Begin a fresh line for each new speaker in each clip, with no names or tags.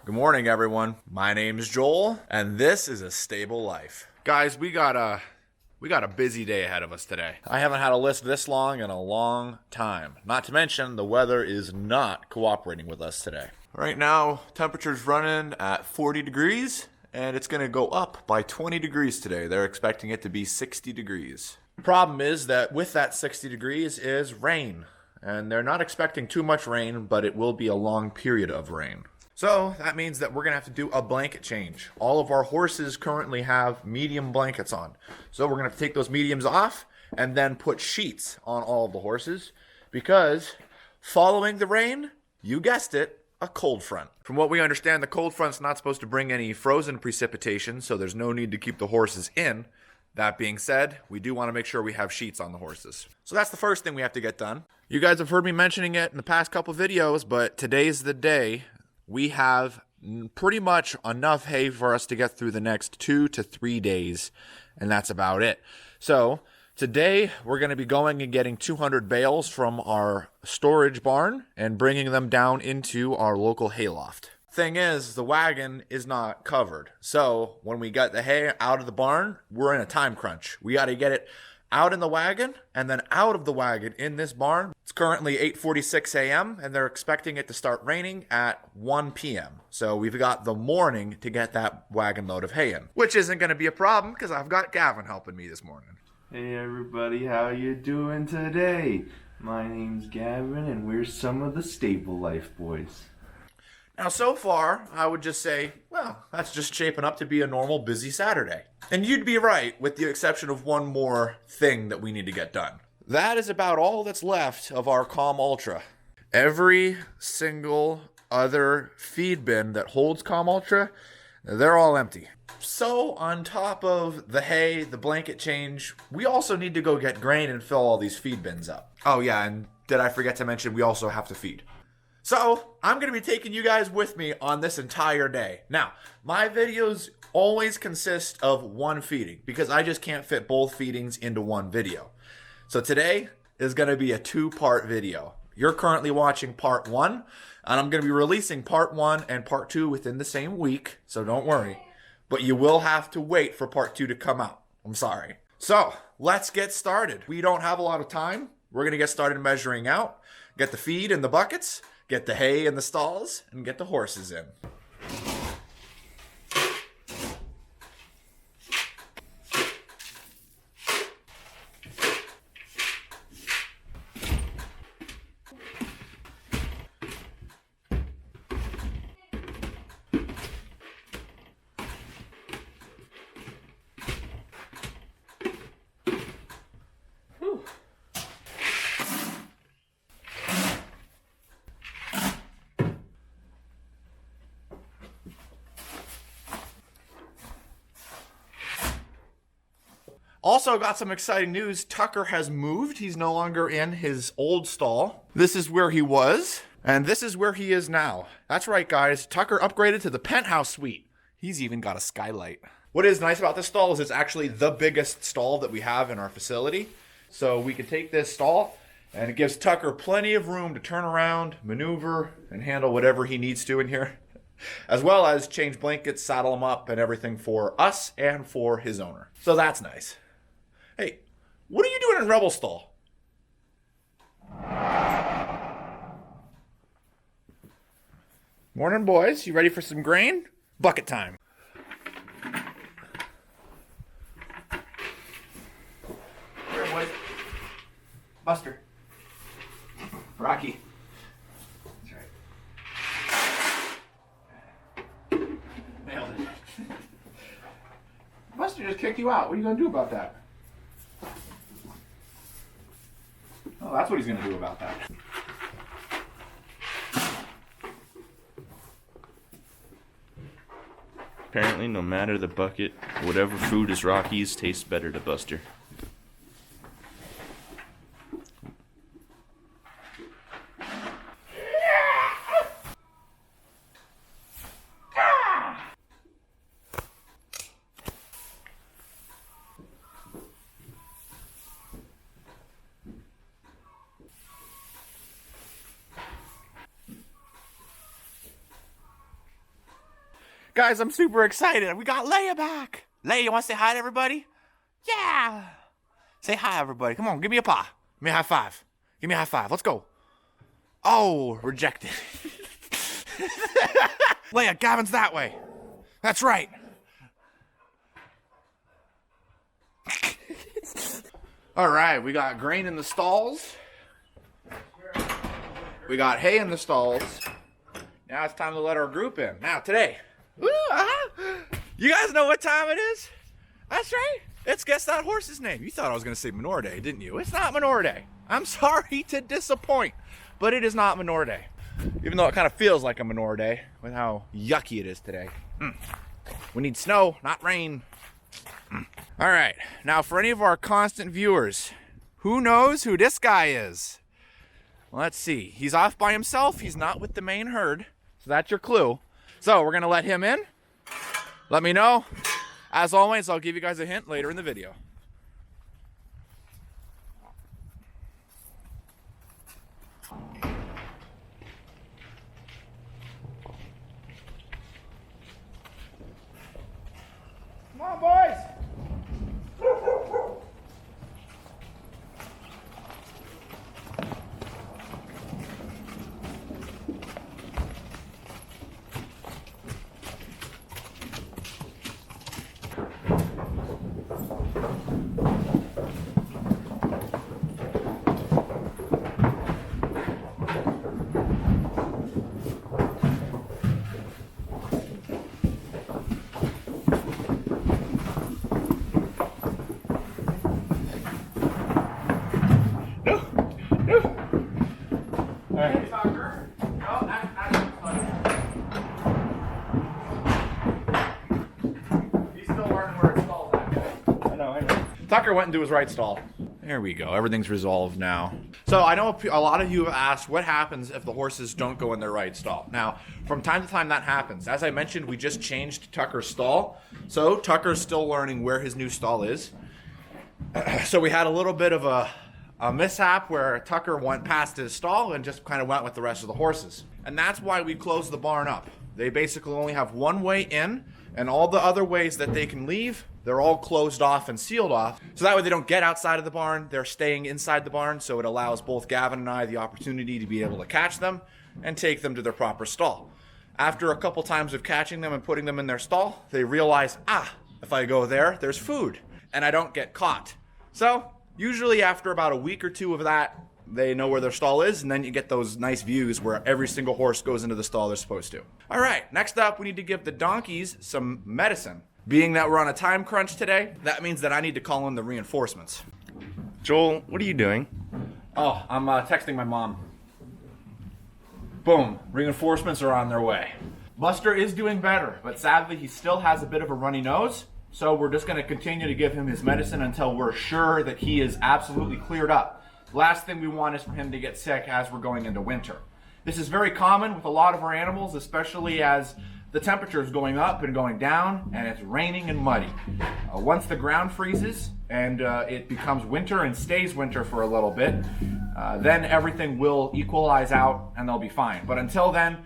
Good morning, everyone. My name's Joel, and this is A Stable Life. Guys, we got a busy day ahead of us today. I haven't had a list this long in a long time. Not to mention, the weather is not cooperating with us today. Right now, temperature's running at 40 degrees, and it's gonna go up by 20 degrees today. They're expecting it to be 60 degrees. Problem is that with that 60 degrees is rain, and they're not expecting too much rain, but it will be a long period of rain. So that means that we're going to have to do a blanket change. All of our horses currently have medium blankets on. So we're going to have to take those mediums off and then put sheets on all of the horses because following the rain, you guessed it, a cold front. From what we understand, the cold front's not supposed to bring any frozen precipitation, so there's no need to keep the horses in. That being said, we do want to make sure we have sheets on the horses. So that's the first thing we have to get done. You guys have heard me mentioning it in the past couple videos, but today's the day. We have pretty much enough hay for us to get through the next 2 to 3 days, and that's about it. So today we're going to be going and getting 200 bales from our storage barn and bringing them down into our local hayloft. Thing is, the wagon is not covered. So when we get the hay out of the barn, we're in a time crunch. We got to get it out in the wagon and then out of the wagon in this barn. It's currently 8:46 a.m. and they're expecting it to start raining at 1 p.m. So we've got the morning to get that wagon load of hay in, which isn't going to be a problem because I've got Gavin helping me this morning.
Hey everybody, how you doing today? My name's Gavin and we're some of the Stable Life boys.
Now, so far, I would just say, well, that's just shaping up to be a normal busy Saturday. And you'd be right, with the exception of one more thing that we need to get done. That is about all that's left of our Calm Ultra. Every single other feed bin that holds Calm Ultra, they're all empty. So, on top of the hay, the blanket change, we also need to go get grain and fill all these feed bins up. Oh yeah, and did I forget to mention we also have to feed. So, I'm going to be taking you guys with me on this entire day. Now, my videos always consist of one feeding because I just can't fit both feedings into one video. So today is going to be a 2-part video. You're currently watching part 1, and I'm going to be releasing part 1 and part 2 within the same week, so don't worry. But you will have to wait for part 2 to come out. I'm sorry. So, let's get started. We don't have a lot of time. We're going to get started measuring out, get the feed in the buckets, get the hay in the stalls, and get the horses in. Also got some exciting news. Tucker has moved. He's no longer in his old stall. This is where he was, and this is where he is now. That's right, guys. Tucker upgraded to the Penthouse suite. He's even got a skylight. What is nice about this stall is it's actually the biggest stall that we have in our facility. So we can take this stall, and it gives Tucker plenty of room to turn around, maneuver, and handle whatever he needs to in here, as well as change blankets, saddle him up, and everything for us and for his owner. So that's nice. Hey, what are you doing in Rebel Stall? Morning, boys. You ready for some grain? Bucket time. Here, boys. Buster. Rocky. That's right. Nailed it. Buster just kicked you out. What are you going to do about that? Oh, that's what he's going to do about that.
Apparently, no matter the bucket, whatever food is Rocky's tastes better to Buster.
Guys, I'm super excited. We got Leia back. Leia, you want to say hi to everybody? Yeah. Say hi, everybody. Come on, give me a paw. Give me a high five. Give me a high five. Let's go. Oh, rejected. Leia, Gavin's that way. That's right. All right, we got grain in the stalls. We got hay in the stalls. Now it's time to let our group in. Now, today, you guys know what time it is? That's right. It's Guess That Horse's Name. You thought I was going to say Manure Day, didn't you? It's not Manure Day. I'm sorry to disappoint, but it is not Manure Day. Even though it kind of feels like a Manure Day with how yucky it is today. We need snow, not rain. All right, now for any of our constant viewers, who knows who this guy is? Let's see. He's off by himself. He's not with the main herd, so that's your clue. So we're gonna let him in. Let me know. As always, I'll give you guys a hint later in the video. Come on, boys. Tucker went into his right stall. There we go. Everything's resolved now. So I know a lot of you have asked what happens if the horses don't go in their right stall. Now, from time to time that happens. As I mentioned, we just changed Tucker's stall. So Tucker's still learning where his new stall is. So we had a little bit of a mishap where Tucker went past his stall and just kind of went with the rest of the horses. And that's why we closed the barn up. They basically only have one way in, and all the other ways that they can leave, they're all closed off and sealed off. So that way they don't get outside of the barn, they're staying inside the barn, so it allows both Gavin and I the opportunity to be able to catch them and take them to their proper stall. After a couple times of catching them and putting them in their stall, they realize, if I go there, there's food, and I don't get caught. So usually after about a week or two of that, they know where their stall is, and then you get those nice views where every single horse goes into the stall they're supposed to. All right, next up, we need to give the donkeys some medicine. Being that we're on a time crunch today, that means that I need to call in the reinforcements.
Joel, what are you doing?
Oh, I'm texting my mom. Boom, reinforcements are on their way. Buster is doing better, but sadly he still has a bit of a runny nose, so we're just going to continue to give him his medicine until we're sure that he is absolutely cleared up. Last thing we want is for him to get sick as we're going into winter. This is very common with a lot of our animals, especially as the temperature is going up and going down and it's raining and muddy. Once the ground freezes and it becomes winter and stays winter for a little bit, then everything will equalize out and they'll be fine. But until then,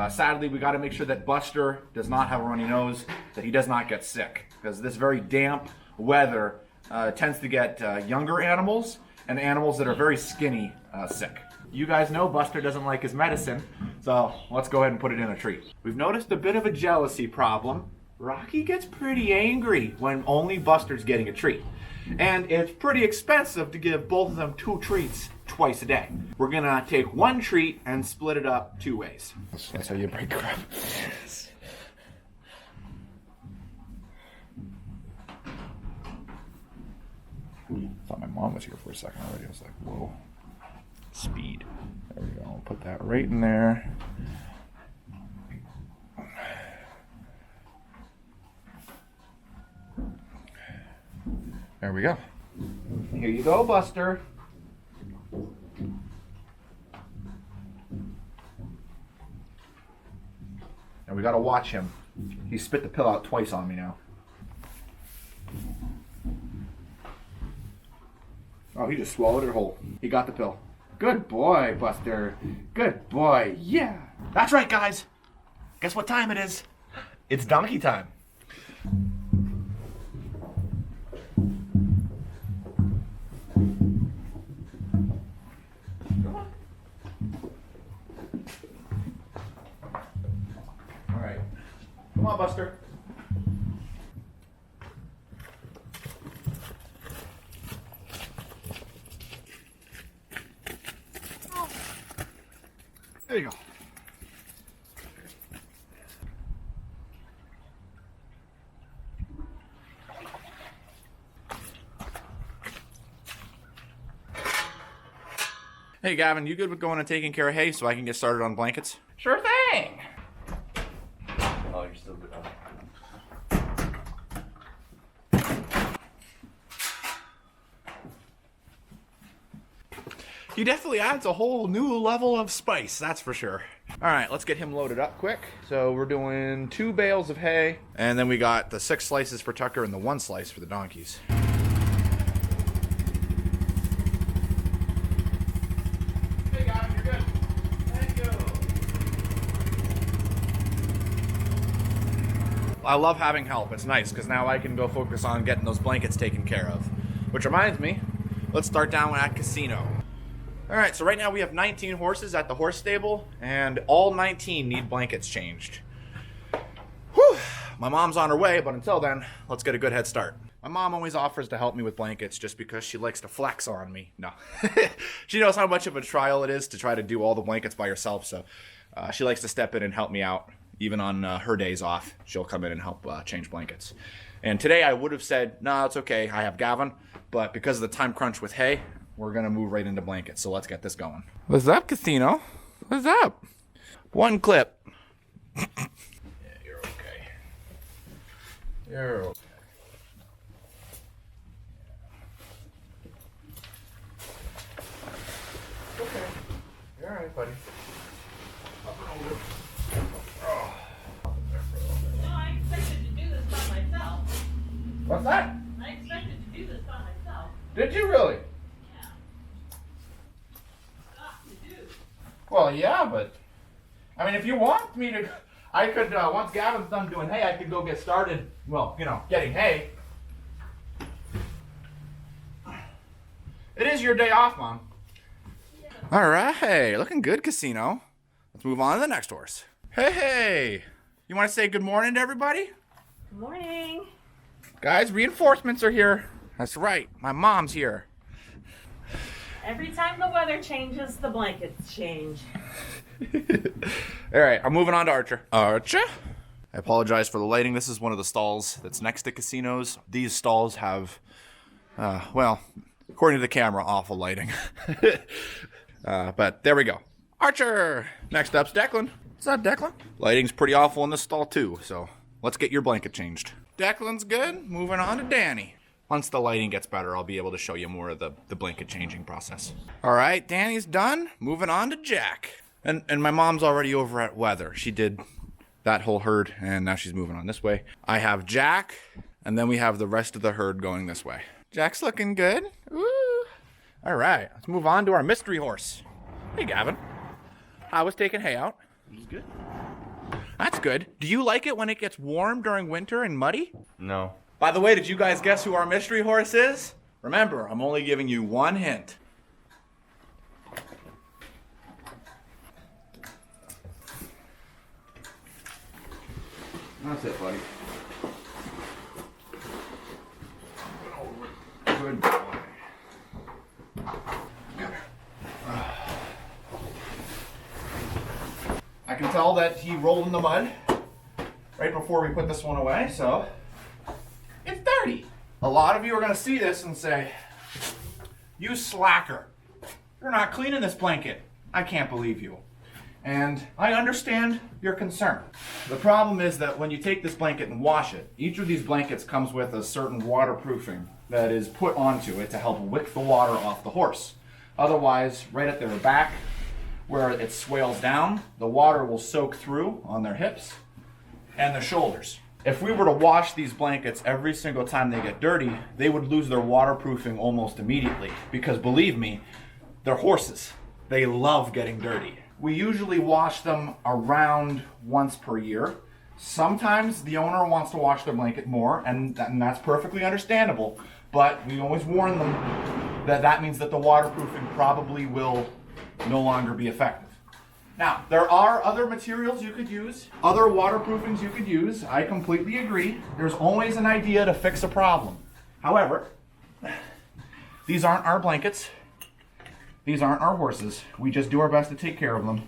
sadly, we got to make sure that Buster does not have a runny nose, that he does not get sick, because this very damp weather tends to get younger animals and animals that are very skinny sick. You guys know Buster doesn't like his medicine, so let's go ahead and put it in a treat. We've noticed a bit of a jealousy problem. Rocky gets pretty angry when only Buster's getting a treat. And it's pretty expensive to give both of them 2 treats twice a day. We're gonna take 1 treat and split it up 2 ways. That's how you break crap. Thought my mom was here for a second already. I was like, whoa. Speed. There we go. I'll put that right in there. There we go. Here you go, Buster. And we gotta watch him. He spit the pill out twice on me now. Oh, he just swallowed it whole. He got the pill. Good boy, Buster. Good boy. Yeah. That's right, guys. Guess what time it is? It's donkey time. Come on. All right. Come on, Buster. There you go. Hey Gavin, you good with going and taking care of hay so I can get started on blankets? Sure thing!
Oh, you're still good.
He definitely adds a whole new level of spice, that's for sure. All right, let's get him loaded up quick. So we're doing 2 bales of hay, and then we got the 6 slices for Tucker and the 1 slice for the donkeys. Hey Gavin, you're good. Thank you. I love having help. It's nice because now I can go focus on getting those blankets taken care of. Which reminds me, let's start down at casino. All right, so right now we have 19 horses at the horse stable, and all 19 need blankets changed. Whew, my mom's on her way, but until then, let's get a good head start. My mom always offers to help me with blankets just because she likes to flex on me. No, she knows how much of a trial it is to try to do all the blankets by herself, so she likes to step in and help me out. Even on her days off, she'll come in and help change blankets. And today I would have said, no, it's okay, I have Gavin, but because of the time crunch with hay, we're gonna move right into blankets, so let's get this going. What's up, casino? What's up? 1 clip. Yeah, you're okay. You're okay. Okay. You're alright, buddy. Up and over. Oh.
No, I expected to do this by myself.
What's that?
I expected to do this by myself.
Did you really?
Yeah. Got to do.
Well, yeah, but I mean, if you want me to, I could, once Gavin's done doing hay, I could go get started, well, you know, getting hay. It is your day off, Mom.
Yeah.
All right, looking good, casino. Let's move on to the next horse. Hey, you want to say good morning to everybody?
Good morning.
Guys, reinforcements are here. That's right, my mom's here.
Every time the weather changes, the blankets change.
All right, I'm moving on to Archer. Archer? I apologize for the lighting. This is one of the stalls that's next to casinos. These stalls have, well, according to the camera, awful lighting. But there we go. Archer! Next up's Declan. What's up, Declan? Lighting's pretty awful in this stall, too, so let's get your blanket changed. Declan's good. Moving on to Danny. Once the lighting gets better, I'll be able to show you more of the blanket changing process. All right, Danny's done. Moving on to Jack. And my mom's already over at Weather. She did that whole herd, and now she's moving on this way. I have Jack, and then we have the rest of the herd going this way. Jack's looking good. Woo. All right, let's move on to our mystery horse. Hey, Gavin. I was taking hay out.
He's good.
That's good. Do you like it when it gets warm during winter and muddy?
No.
By the way, did you guys guess who our mystery horse is? Remember, I'm only giving you 1 hint. That's it, buddy. Good boy. I can tell that he rolled in the mud right before we put this one away, so it's dirty. A lot of you are going to see this and say, you slacker. You're not cleaning this blanket. I can't believe you. And I understand your concern. The problem is that when you take this blanket and wash it, each of these blankets comes with a certain waterproofing that is put onto it to help wick the water off the horse. Otherwise, right at their back, where it swales down, the water will soak through on their hips and their shoulders. If we were to wash these blankets every single time they get dirty, they would lose their waterproofing almost immediately. Because believe me, they're horses. They love getting dirty. We usually wash them around once per year. Sometimes the owner wants to wash their blanket more, and that's perfectly understandable. But we always warn them that that means that the waterproofing probably will no longer be effective. Now, there are other materials you could use, other waterproofings you could use. I completely agree. There's always an idea to fix a problem. However, these aren't our blankets. These aren't our horses. We just do our best to take care of them.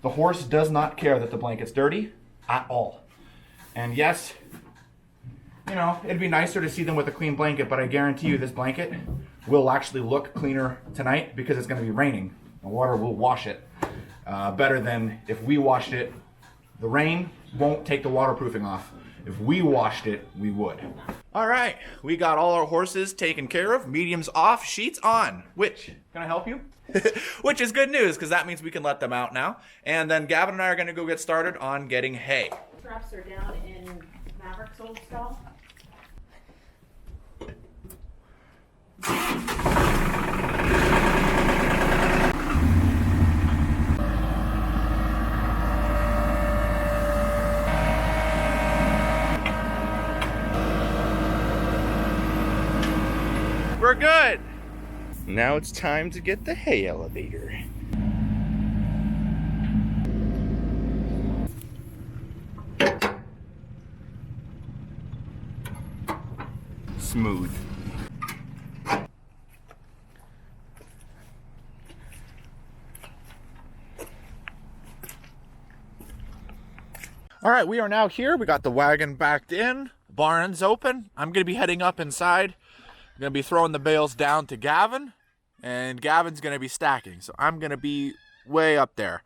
The horse does not care that the blanket's dirty at all. And yes, you know, it'd be nicer to see them with a clean blanket, but I guarantee you this blanket will actually look cleaner tonight because it's going to be raining. The water will wash it better than if we washed it. The rain won't take the waterproofing off. If we washed it, we would. All right, we got all our horses taken care of. Mediums off, sheets on. Which, can I help you? Which is good news because that means we can let them out now. And then Gavin and I are going to go get started on getting hay.
Traps are down in Maverick's old stall.
We're good.
Now it's time to get the hay elevator. Smooth.
All right, we are now here. We got the wagon backed in. Barn's open. I'm going to be heading up inside. I'm going to be throwing the bales down to Gavin, and Gavin's going to be stacking. So I'm going to be way up there.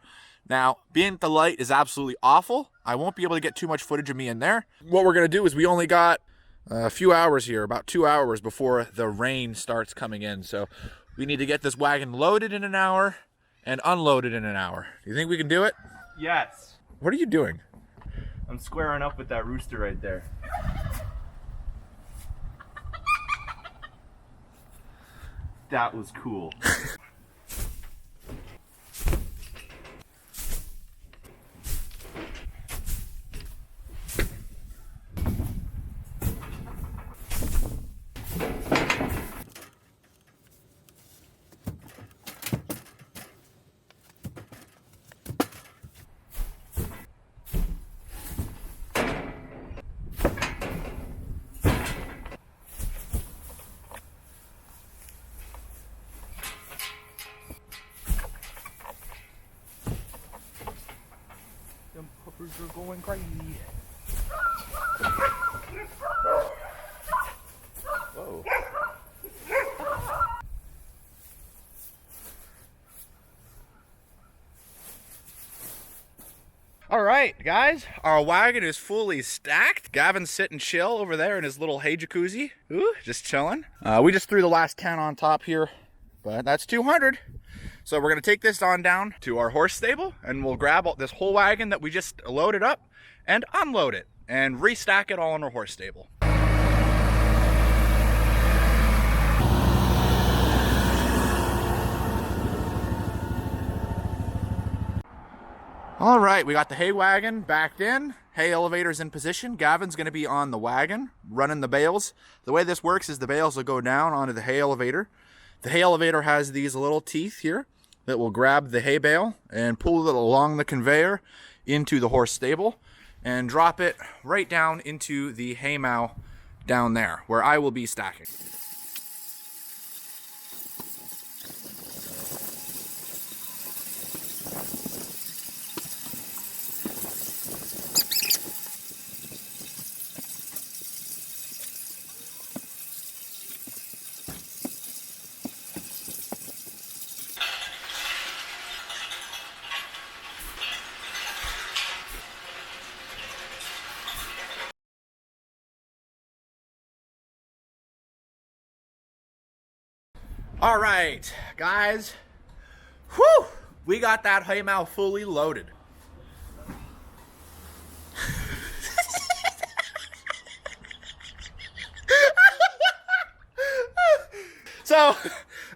Now, being that the light is absolutely awful, I won't be able to get too much footage of me in there. What we're going to do is we only got a few hours here, about 2 hours before the rain starts coming in. So we need to get this wagon loaded in an hour and unloaded in an hour. Do you think we can do it?
Yes.
What are you doing?
I'm squaring up with that rooster right there. That was cool.
Are going crazy. Whoa. All right, guys, our wagon is fully stacked. Gavin's sitting chill over there in his little hay jacuzzi. Ooh, just chilling. We just threw the last 10 on top here, but that's 200. So we're going to take this on down to our horse stable, and we'll grab this whole wagon that we just loaded up and unload it and restack it all in our horse stable. All right, we got the hay wagon backed in, hay elevator's in position. Gavin's going to be on the wagon running the bales. The way this works is the bales will go down onto the hay elevator. The hay elevator has these little teeth here that will grab the hay bale and pull it along the conveyor into the horse stable and drop it right down into the hay mow down there where I will be stacking. All right, guys, whew, we got that hay mow fully loaded. So,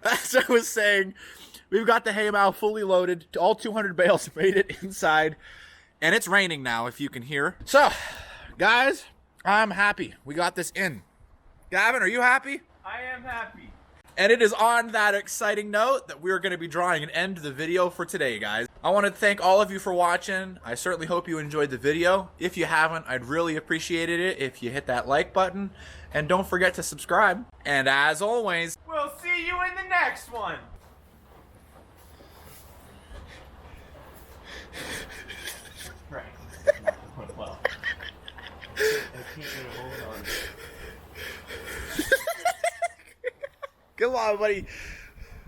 as I was saying, we've got the hay mow fully loaded. All 200 bales made it inside, and it's raining now, if you can hear. So, Guys, I'm happy we got this in. Gavin, are you happy?
I am happy.
And it is on that exciting note that we're going to be drawing an end to the video for today, guys. I want to thank all of you for watching. I certainly hope you enjoyed the video. If you haven't, I'd really appreciate it if you hit that like button. And don't forget to subscribe. And as always,
We'll see you in the next one. Right. Well, I can't get a hold on.
come on, buddy.